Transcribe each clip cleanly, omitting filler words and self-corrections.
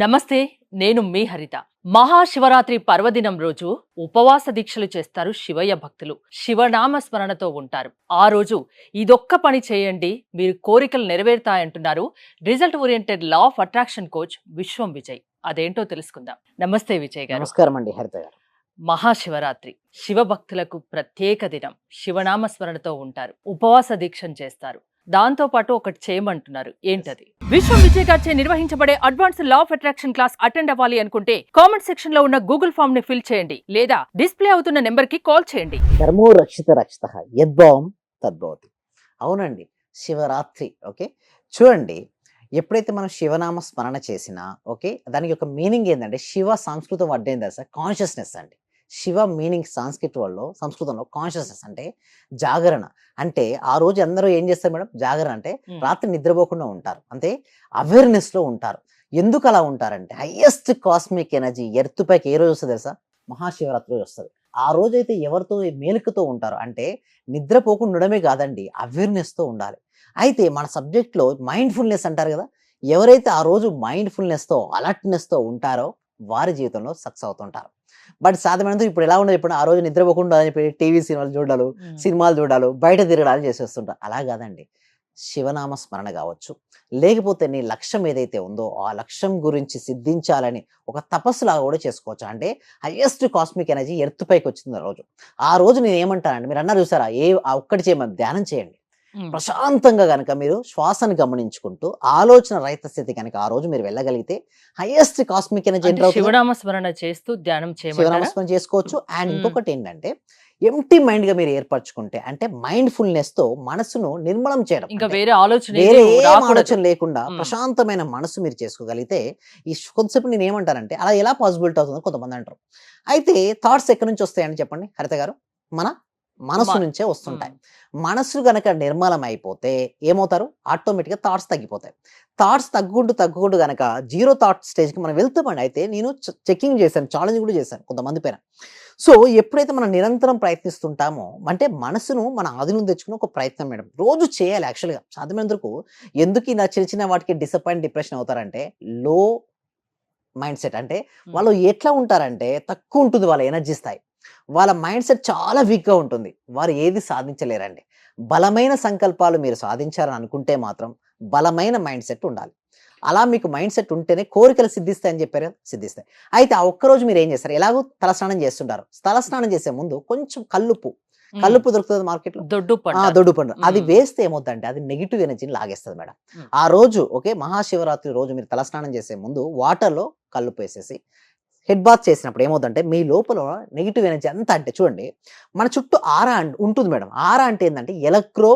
నమస్తే. నేను మీ హరిత. మహాశివరాత్రి పర్వదినం రోజు ఉపవాస దీక్షలు చేస్తారు శివయ్య భక్తులు. శివనామ స్మరణతో ఉంటారు. ఆ రోజు ఇదొక్క పని చేయండి, మీరు కోరికలు నెరవేరుతాయంటున్నారు result oriented law of attraction coach Vishwam Vijay. అదేంటో తెలుసుకుందాం. నమస్తే విజయ్ గారు. నమస్కారం అండి హరిత గారు. మహాశివరాత్రి శివ భక్తులకు ప్రత్యేక దినం. శివనామ స్మరణతో ఉంటారు, ఉపవాస దీక్షను చేస్తారు. దాంతో పాటు ఒకటి చేయమంటున్నారు, ఏంటది? విశ్వం విజయ్ గారిచే నిర్వహించబడే advance law of attraction class attend అవ్వాలి అనుకుంటే కామెంట్ సెక్షన్ లో ఉన్న గూగుల్ ఫామ్ ని ఫిల్ చేయండి, లేదా డిస్ప్లే అవుతున్న నెంబర్ కి కాల్ చేయండి. ధర్మో రక్షిత రక్షిత యద్భావం తద్భవతి. అవునండి, శివరాత్రి. ఓకే, చూడండి, ఎప్పుడైతే మనం శివనామ స్మరణ చేసినా ఓకే, దానికి ఒక మీనింగ్ ఏంటంటే శివ సంస్కృతం వర్డ్ ఏంటంటే సార్ కాన్షియస్నెస్ అండి. శివ మీనింగ్ సాంస్క్రిట్ వరల్డ్లో సంస్కృతంలో కాన్షియస్నెస్ అంటే జాగరణ. అంటే ఆ రోజు అందరూ ఏం చేస్తారు మేడం? జాగరణ అంటే రాత్రి నిద్రపోకుండా ఉంటారు, అంటే అవేర్నెస్ లో ఉంటారు. ఎందుకు అలా ఉంటారంటే హైయెస్ట్ కాస్మిక్ ఎనర్జీ ఎర్త్ పైకి ఏ రోజు వస్తుంది తెలుసా? మహాశివరాత్రి రోజు వస్తుంది. ఆ రోజైతే ఎవరితో మేలుకతో ఉంటారు అంటే నిద్రపోకుండా ఉండడమే కాదండి, అవేర్నెస్ తో ఉండాలి. అయితే మన సబ్జెక్ట్ లో మైండ్ఫుల్నెస్ అంటారు కదా, ఎవరైతే ఆ రోజు మైండ్ఫుల్నెస్ తో అలర్ట్నెస్ తో ఉంటారో వారి జీవితంలో సక్సెస్ అవుతుంటారు. బట్ సాధ్యమైనందుకు ఇప్పుడు ఎలా ఉండదు, ఇప్పుడు ఆ రోజు నిద్రపోకుండా అని చెప్పి టీవీ సినిమాలు చూడాలి, సినిమాలు చూడాలి, బయట తిరగడాలు చేసేస్తుంటారు. అలా కాదండి, శివనామ స్మరణ కావచ్చు, లేకపోతే నీ లక్ష్యం ఏదైతే ఉందో ఆ లక్ష్యం గురించి సిద్ధించాలని ఒక తపస్సులాగా కూడా చేసుకోవచ్చు. అంటే హైయెస్ట్ కాస్మిక్ ఎనర్జీ ఎర్త్ పైకి వచ్చింది ఆ రోజు. ఆ రోజు నేను ఏమంటానండి, మీరు అన్నారు చూసారా, ఆ ఒక్కటి చేయమని ధ్యానం చేయండి. ప్రశాంతంగా కనుక మీరు శ్వాసను గమనించుకుంటూ ఆలోచన రహిత స్థితి కనుక ఆ రోజు మీరు వెళ్ళగలిగితే హైయెస్ట్ కాస్మిక్ ఎనర్జీ శివనామ స్మరణ చేస్తూ ధ్యానం శివనామస్మరణ చేసుకోవచ్చు. అండ్ ఇంకొకటి ఏంటంటే ఎంప్టీ మైండ్ గా మీరు ఏర్పరచుకుంటే, అంటే మైండ్ఫుల్నెస్ తో మనసును నిర్మలం చేయడం, ఇంకా వేరే ఆలోచన లేకుండా ప్రశాంతమైన మనసు మీరు చేసుకోగలిగితే ఈ కొంతసేపు నేను ఏమంటానంటే అలా ఎలా పాసిబిలిటీ అవుతుందో కొంతమంది అంటారు. అయితే థాట్స్ ఎక్కడి నుంచి వస్తాయని చెప్పండి హరిత గారు? మన మనసు నుంచే వస్తుంటాయి. మనసు గనక నిర్మలం అయిపోతే ఏమవుతారు? ఆటోమేటిక్గా థాట్స్ తగ్గిపోతాయి. థాట్స్ తగ్గుకుంటూ గనక జీరో థాట్ స్టేజ్కి మనం వెళ్తామండి. అయితే నేను చెకింగ్ చేశాను, ఛాలెంజ్ కూడా చేశాను కొంతమంది పైన. సో ఎప్పుడైతే మనం నిరంతరం ప్రయత్నిస్తుంటామో, అంటే మనసును మన ఆధీనం తెచ్చుకుని ఒక ప్రయత్నం మేడం రోజు చేయాలి. యాక్చువల్గా సాధ్యమైనందుకు ఎందుకు ఇలా చిన్న చిన్న వాటికి డిసప్పాయింట్ డిప్రెషన్ అవుతారంటే లో మైండ్ సెట్. అంటే వాళ్ళు ఎట్లా ఉంటారంటే తక్కువ ఉంటుంది వాళ్ళ ఎనర్జీ స్థాయి, వాళ్ళ మైండ్ సెట్ చాలా వీక్గా ఉంటుంది, వారు ఏది సాధించలేరండి. బలమైన సంకల్పాలు మీరు సాధించాలని అనుకుంటే మాత్రం బలమైన మైండ్ సెట్ ఉండాలి. అలా మీకు మైండ్ సెట్ ఉంటేనే కోరికలు సిద్ధిస్తాయని చెప్పారు, సిద్ధిస్తాయి. అయితే ఆ ఒక్కరోజు మీరు ఏం చేస్తారు? ఎలాగో తలస్నానం చేస్తుంటారు, తలస్నానం చేసే ముందు కొంచెం కల్లుప్పు దొరుకుతుంది మార్కెట్లో, దొడ్డు పండు, అది వేస్తే ఏమవుతుందంటే అది నెగిటివ్ ఎనర్జీని లాగేస్తుంది మేడం. ఆ రోజు ఓకే, మహాశివరాత్రి రోజు మీరు తలస్నానం చేసే ముందు వాటర్లో కల్లుప్పు వేసేసి హెడ్ బాత్ చేసినప్పుడు ఏమవుతుందంటే మీ లోపల నెగిటివ్ ఎనర్జీ అంతా, అంటే చూడండి మన చుట్టూ ఆరా ఉంటుంది మేడం. ఆరా అంటే ఏంటంటే ఎలక్ట్రో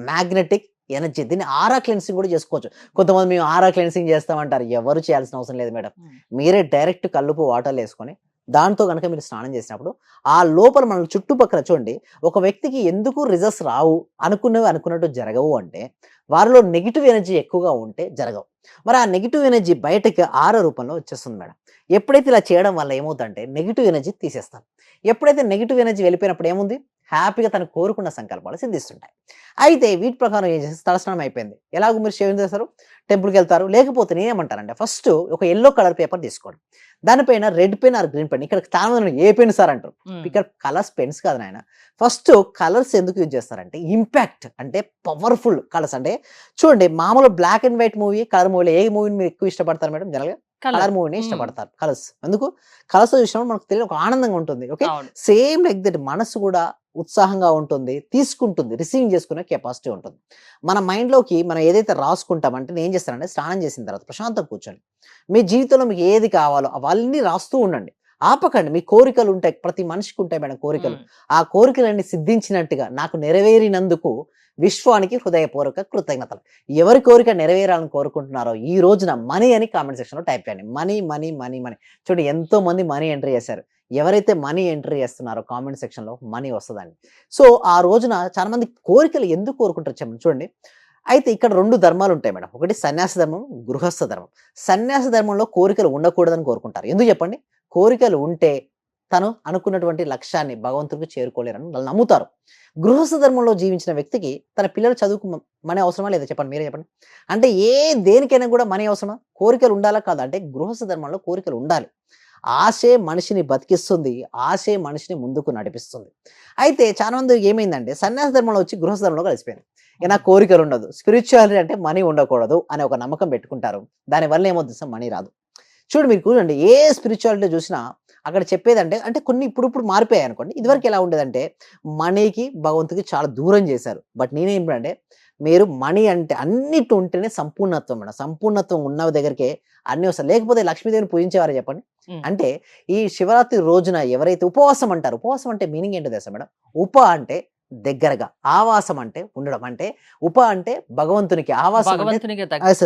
మ్యాగ్నెటిక్ ఎనర్జీ. దీన్ని ఆరా క్లెన్సింగ్ కూడా చేసుకోవచ్చు. కొంతమంది మేము ఆరా క్లెన్సింగ్ చేస్తామంటారు, ఎవరు చేయాల్సిన అవసరం లేదు మేడం. మీరే డైరెక్ట్ కల్లుపు వాటర్లు వేసుకొని దాంతో కనుక మీరు స్నానం చేసినప్పుడు ఆ లోపల మన చుట్టుపక్కల చూడండి, ఒక వ్యక్తికి ఎందుకు రిజల్ట్స్ రావు, అనుకున్నట్టు జరగవు అంటే వారిలో నెగిటివ్ ఎనర్జీ ఎక్కువగా ఉంటే జరగవు. మరి ఆ నెగిటివ్ ఎనర్జీ బయటకి ఆర రూపంలో వచ్చేస్తుంది మేడం. ఎప్పుడైతే ఇలా చేయడం వల్ల ఏమవుతుందంటే నెగిటివ్ ఎనర్జీ తీసేస్తాం. ఎప్పుడైతే నెగిటివ్ ఎనర్జీ వెళ్ళిపోయినప్పుడు ఏముంది, హ్యాపీగా తను కోరుకున్న సంకల్పాలు సిద్ధిస్తుంటాయి. అయితే వీటి ప్రకారం ఏం చేస్తే తలస్నానం అయిపోయింది, ఎలాగో మీరు షేవింగ్ చేస్తారు, టెంపుల్కి వెళ్తారు, లేకపోతే నేనేమంటానంటే ఫస్ట్ ఒక ఎల్లో కలర్ పేపర్ తీసుకోండి, దానిపైన red pen or green pen, ఇక్కడ చాలా ఏ పెన్ సార్ అంటారు, ఇక్కడ కలర్స్ పెన్స్ కాదు నాయన. ఫస్ట్ కలర్స్ ఎందుకు యూజ్ చేస్తారంటే ఇంపాక్ట్, అంటే పవర్ఫుల్ కలర్స్. అంటే చూడండి, మామూలు black and white movie, colour మూవీలో ఏ మూవీని మీరు ఎక్కువ ఇష్టపడతారు మేడం? జనరల్గా కలర్ మూవీని ఇష్టపడతారు. కలర్స్ ఎందుకు? కలర్స్ చూసినప్పుడు మనకు తెలియని ఒక ఆనందంగా ఉంటుంది. ఓకే, సేమ్ లైక్ దట్ మనసు కూడా ఉత్సాహంగా ఉంటుంది, తీసుకుంటుంది, రిసీవింగ్ చేసుకునే కెపాసిటీ ఉంటుంది. మన మైండ్లోకి మనం ఏదైతే రాసుకుంటామంటే నేను ఏం చేస్తానంటే స్నానం చేసిన తర్వాత ప్రశాంతంగా కూర్చొని మీ జీవితంలో మీకు ఏది కావాలో అవన్నీ రాస్తూ ఉండండి. ఆపకండి. మీ కోరికలు ఉంటాయి, ప్రతి మనిషికి ఉంటాయి మేడం కోరికలు. ఆ కోరికలన్నీ సిద్ధించినట్టుగా నాకు నెరవేరినందుకు విశ్వానికి హృదయపూర్వక కృతజ్ఞతలు. ఎవరి కోరిక నెరవేరాలని కోరుకుంటున్నారో ఈ రోజున మనీ అని కామెంట్ సెక్షన్లో టైప్ చేయండి. Money money money money. చూడండి ఎంతో మంది మనీ ఎంట్రీ చేశారు. ఎవరైతే మనీ ఎంట్రీ చేస్తున్నారో కామెంట్ సెక్షన్లో మనీ వస్తుందండి. సో ఆ రోజున చాలా మంది కోరికలు ఎందుకు కోరుకుంటారు చెప్పండి. చూడండి, అయితే ఇక్కడ 2 ధర్మాలు ఉంటాయి మేడం. ఒకటి సన్యాస ధర్మం, గృహస్థ ధర్మం. సన్యాస ధర్మంలో కోరికలు ఉండకూడదని కోరుకుంటారు. ఎందుకు చెప్పండి? కోరికలు ఉంటే తను అనుకున్నటువంటి లక్ష్యాన్ని భగవంతుడికి చేరుకోలేరని వాళ్ళు నమ్ముతారు. గృహస్థ ధర్మంలో జీవించిన వ్యక్తికి తన పిల్లలు చదువుకు మనీ అవసరమా లేదా చెప్పండి, మీరే చెప్పండి. అంటే దేనికైనా కూడా మనీ అవసరమా? కోరికలు ఉండాలా కాదా? అంటే గృహస్థ ధర్మంలో కోరికలు ఉండాలి. ఆశే మనిషిని బతికిస్తుంది. ఆశే మనిషిని ముందుకు నడిపిస్తుంది. అయితే చాలా మంది ఏమైందంటే సన్యాస ధర్మంలో వచ్చి గృహస్థ ధర్మంలో కలిసిపోయింది. ఇక నాకు కోరికలు ఉండదు. స్పిరిచువాలిటీ అంటే మనీ ఉండకూడదు అనే ఒక నమ్మకం పెట్టుకుంటారు. దానివల్ల ఏమవుతుంది, మనీ రాదు. మీరు చూడండి, ఏ స్పిరిచువాలిటీ చూసినా అక్కడ చెప్పేదంటే అంటే కొన్ని ఇప్పుడు మారిపోయాయి అనుకోండి. ఇదివరకు ఎలా ఉండేదంటే మనీకి భగవంతుడికి చాలా దూరం చేశారు. బట్ నేనేంటంటే మీరు మనీ అంటే అన్నిటి ఉంటేనే సంపూర్ణత్వం మేడం. సంపూర్ణత్వం ఉన్న దగ్గరికే అన్ని వస్తాయి. లేకపోతే లక్ష్మీదేవిని పూజించేవారు చెప్పండి. అంటే ఈ శివరాత్రి రోజున ఎవరైతే ఉపవాసం అంటారు, ఉపవాసం అంటే మీనింగ్ ఏంటో తెలుసా మేడం? ఉప అంటే దగ్గరగా, ఆవాసం అంటే ఉండడం. అంటే ఉప అంటే భగవంతునికి, ఆవాసం అంటే భగవంతునికి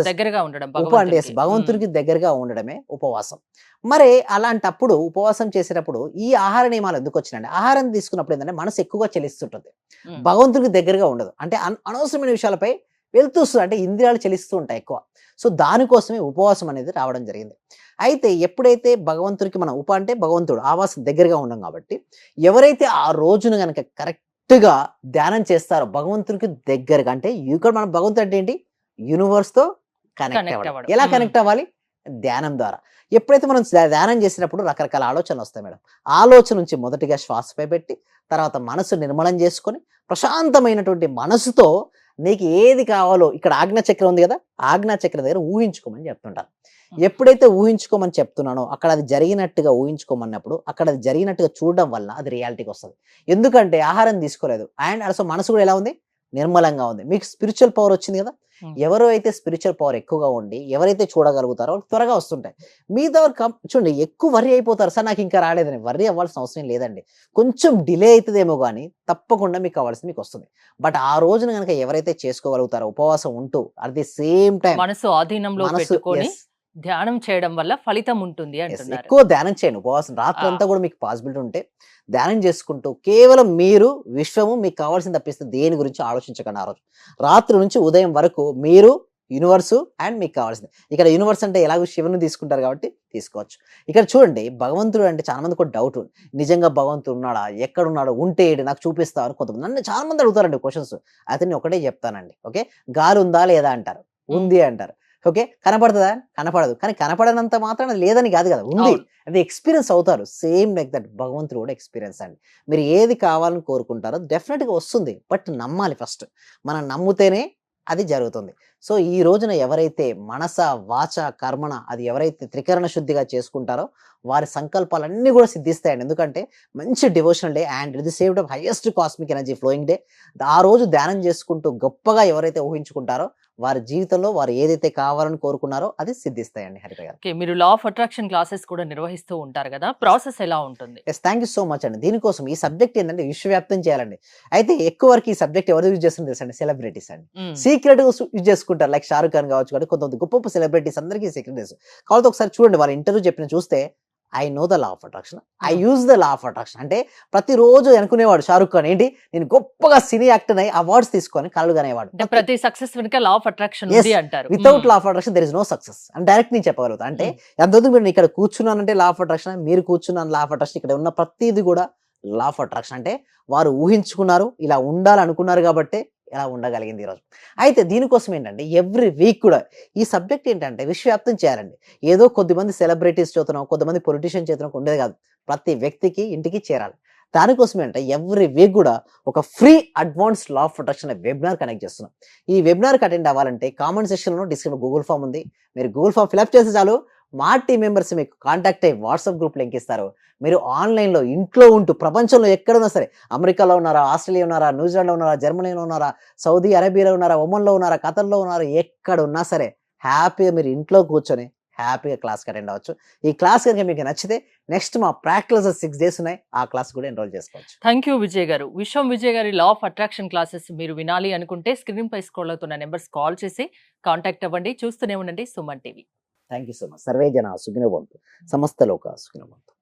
దగ్గరగా ఉండడం. ఉప అంటే భగవంతునికి దగ్గరగా ఉండడమే ఉపవాసం. మరి అలాంటప్పుడు ఉపవాసం చేసేటప్పుడు ఈ ఆహార నియమాలు ఎందుకు వచ్చినాయండి? ఆహారం తీసుకున్నప్పుడు ఏంటంటే మనసు ఎక్కువగా చెలిస్తుంటుంది, భగవంతునికి దగ్గరగా ఉండదు. అంటే అనవసరమైన విషయాలపై వెళ్తూ అంటే ఇంద్రియాలు చెలిస్తూ ఉంటాయి ఎక్కువ. సో దానికోసమే ఉపవాసం అనేది రావడం జరిగింది. అయితే ఎప్పుడైతే భగవంతుడికి మనం ఉప అంటే భగవంతుడు ఆవాసం దగ్గరగా ఉండం కాబట్టి ఎవరైతే ఆ రోజున కనుక కరెక్ట్గా ధ్యానం చేస్తారో భగవంతుడికి దగ్గరగా, అంటే ఇక్కడ మన భగవంతుడు అంటే ఏంటి, యూనివర్స్ తో కనెక్ట్ అవ్వడం. ఎలా కనెక్ట్ అవ్వాలి? ధ్యానం ద్వారా. ఎప్పుడైతే మనం ధ్యానం చేసినప్పుడు రకరకాల ఆలోచనలు వస్తాయి మేడం. ఆలోచన నుంచి మొదటిగా శ్వాసపై పెట్టి తర్వాత మనసు నిర్మలం చేసుకొని ప్రశాంతమైనటువంటి మనసుతో నీకు ఏది కావాలో, ఇక్కడ ఆజ్ఞా చక్రం ఉంది కదా, ఆజ్ఞా చక్రం దగ్గర ఊహించుకోమని చెప్తుంటాను. ఎప్పుడైతే ఊహించుకోమని చెప్తున్నానో అక్కడ అది జరిగినట్టుగా ఊహించుకోమన్నప్పుడు అక్కడ అది జరిగినట్టుగా చూడడం వల్ల అది రియాలిటీకి వస్తుంది. ఎందుకంటే ఆహారం తీసుకోలేదు అండ్ అసలు మనసు కూడా ఎలా ఉంది, నిర్మలంగా ఉంది. మీకు స్పిరిచువల్ పవర్ వచ్చింది కదా. ఎవరో అయితే స్పిరిచువల్ పవర్ ఎక్కువగా ఉండి ఎవరైతే చూడగలుగుతారో త్వరగా వస్తుంటాయి. మిగతా చూడండి ఎక్కువ వర్రీ అయిపోతారు, సార్ నాకు ఇంకా రాలేదని. వర్రీ అవ్వాల్సిన అవసరం లేదండి. కొంచెం డిలే అవుతుందేమో కానీ తప్పకుండా మీకు కావాల్సింది మీకు వస్తుంది. బట్ ఆ రోజున కనుక ఎవరైతే చేసుకోగలుగుతారో ఉపవాసం ఉంటూ అట్ ది సేమ్ టైం మనసు ఆధీనంలో పెట్టుకొని ధ్యానం చేయడం వల్ల ఫలితం ఉంటుంది అంటున్నారు. ఎక్కువ ధ్యానం చేయండి. ఉపవాసం రాత్రి అంతా కూడా మీకు పాసిబిలిటీ ఉంటే ధ్యానం చేసుకుంటూ కేవలం మీరు విశ్వము మీకు కావాల్సింది తప్పిస్తే దేని గురించి ఆలోచించకండి. ఆ రోజు రాత్రి నుంచి ఉదయం వరకు మీరు యూనివర్స్ అండ్ మీకు కావాల్సింది. ఇక్కడ యూనివర్స్ అంటే ఎలాగో శివుని తీసుకుంటారు కాబట్టి తీసుకోవచ్చు. ఇక్కడ చూడండి భగవంతుడు అంటే చాలా మందికి ఒక డౌట్, నిజంగా భగవంతుడు ఉన్నాడా, ఎక్కడున్నాడు, ఉంటే ఏడు నాకు చూపిస్తావు అని కొంతమంది నన్ను చాలా మంది అడుగుతారండి క్వశ్చన్స్. అయితే నేను ఒకటే చెప్తానండి. ఓకే, గాలి ఉందా లేదా అంటారు, ఉంది అంటారు. ఓకే, కనపడుతుందా? కనపడదు. కానీ కనపడనంత మాత్రం అది లేదని కాదు కదా, ఉంది. అది ఎక్స్పీరియన్స్ అవుతారు. సేమ్ లైక్ దట్ భగవంతుడు కూడా ఎక్స్పీరియన్స్ అండి. మీరు ఏది కావాలని కోరుకుంటారో డెఫినెట్గా వస్తుంది. బట్ నమ్మాలి ఫస్ట్. మనం నమ్మితేనే అది జరుగుతుంది. సో ఈ రోజున ఎవరైతే మనస వాచ కర్మణ అది ఎవరైతే త్రికరణ శుద్ధిగా చేసుకుంటారో వారి సంకల్పాలన్నీ కూడా సిద్ధిస్తాయండి. ఎందుకంటే మంచి డివోషనల్ డే అండ్ ఇది save of highest cosmic energy flowing day. ఆ రోజు ధ్యానం చేసుకుంటూ గొప్పగా ఎవరైతే ఊహించుకుంటారో వారి జీవితంలో వారు ఏదైతే కావాలని కోరుకున్నారో అది సిద్ధిస్తాయండి. హరిత గారు, మీరు లా ఆఫ్ అట్రాక్షన్ క్లాసెస్ కూడా నిర్వహిస్తూ ఉంటారు కదా, ప్రాసెస్ ఎలా ఉంటుంది? థ్యాంక్ యూ సో మచ్ అండి. దీనికోసం ఈ సబ్జెక్ట్ ఏంటంటే విశ్వవ్యాప్తం చేయాలండి. అయితే ఎక్కువ వరకు ఈ సబ్జెక్ట్ ఎవరు యూజ్ చేస్తున్నారు తెలుసండి? సెలబ్రిటీస్ అండి. సీక్రెట్ గా యూజ్ చేసుకుంటారు. లైక్ షారుఖ్ ఖాన్ కావచ్చు, కానీ కొంతమంది గొప్ప గొప్ప సెలబ్రిటీస్ అందరికీ సీక్రెట్ తెలుసు. కాబట్టి ఒకసారి చూడండి వాళ్ళ ఇంటర్వ్యూ చెప్పిన చూస్తే I know the law of attraction, I use the law of attraction. అంటే ప్రతిరోజు అనుకునేవాడు షారుఖ్ ఖాన్ ఏంటి, నేను గొప్పగా సినీ యాక్టర్ అయి అవార్డ్స్ తీసుకొని కళ్ళు కనేవాడు. ప్రతి సక్సెస్ వెనుక లా ఆఫ్ అట్రాక్షన్ ఉంది అంటారు. Without law of attraction there is no success అని డైరెక్ట్ నేను చెప్పగలుగుతా. అంటే ఎంతవరకు మీరు ఇక్కడ కూర్చున్నానంటే లా ఆఫ్ అట్రాక్షన్, మీరు కూర్చున్నాను లా ఆఫ్ అట్రాక్షన్. ఇక్కడ ఉన్న ప్రతిది కూడా లా ఆఫ్ అట్రాక్షన్. అంటే వారు ఊహించుకున్నారు, ఇలా ఉండాలనుకున్నారు కాబట్టి ఎలా ఉండగలిగింది ఈరోజు. అయితే దీనికోసం ఏంటంటే ఎవ్రీ వీక్ కూడా ఈ సబ్జెక్ట్ ఏంటంటే విశ్వవ్యాప్తం చేయాలండి. ఏదో కొద్దిమంది సెలబ్రిటీస్ చేతనో కొంతమంది పొలిటీషియన్ చేతనో ఉండేది కాదు, ప్రతి వ్యక్తికి ఇంటికి చేరాలి. దానికోసం ఏంటంటే ఎవ్రీ వీక్ కూడా ఒక free advance law of attraction webinar connect చేస్తున్నాం. ఈ వెబినార్కి అటెండ్ అవ్వాలంటే కామెంట్ సెక్షన్లో డిస్క్రిప్షన్ గూగుల్ ఫామ్ ఉంది. మీరు గూగుల్ ఫామ్ ఫిల్అప్ చేస్తే చాలు, మా టీం మెంబర్స్ మీకు కాంటాక్ట్ అయ్యి వాట్సాప్ గ్రూప్ లింక్ ఇస్తారు. మీరు ఆన్లైన్లో ఇంట్లో ఉంటూ ప్రపంచంలో ఎక్కడున్నా సరే, అమెరికాలో ఉన్నారా, ఆస్ట్రేలియా ఉన్నారా, న్యూజిలాండ్లో ఉన్నారా, జర్మనీలో ఉన్నారా, సౌదీ అరేబియాలో ఉన్నారా, ఒమన్లో ఉన్నారా, ఖతర్లో ఉన్నారా, ఎక్కడ ఉన్నా సరే హ్యాపీగా మీరు ఇంట్లో కూర్చొని హ్యాపీగా క్లాస్కి అటెండ్ అవ్వచ్చు. ఈ క్లాస్ కనుక మీకు నచ్చితే నెక్స్ట్ మా ప్రాక్టికల్స్ 6 days ఉన్నాయి, ఆ క్లాస్ కూడా ఎన్రోల్ చేసుకోవచ్చు. థ్యాంక్ యూ విజయ్ గారు. విశ్వం విజయ్ గారి లా ఆఫ్ అట్రాక్షన్ క్లాసెస్ మీరు వినాలి అనుకుంటే స్క్రీన్ పై స్క్రోల్ అవుతున్న నెంబర్స్ కాల్ చేసి కాంటాక్ట్ అవ్వండి. చూస్తూనే ఉండండి Suman TV. Thank you so much. Survey జన సుఖినో భవంతు, సమస్త లోక సుఖినో భవంతు.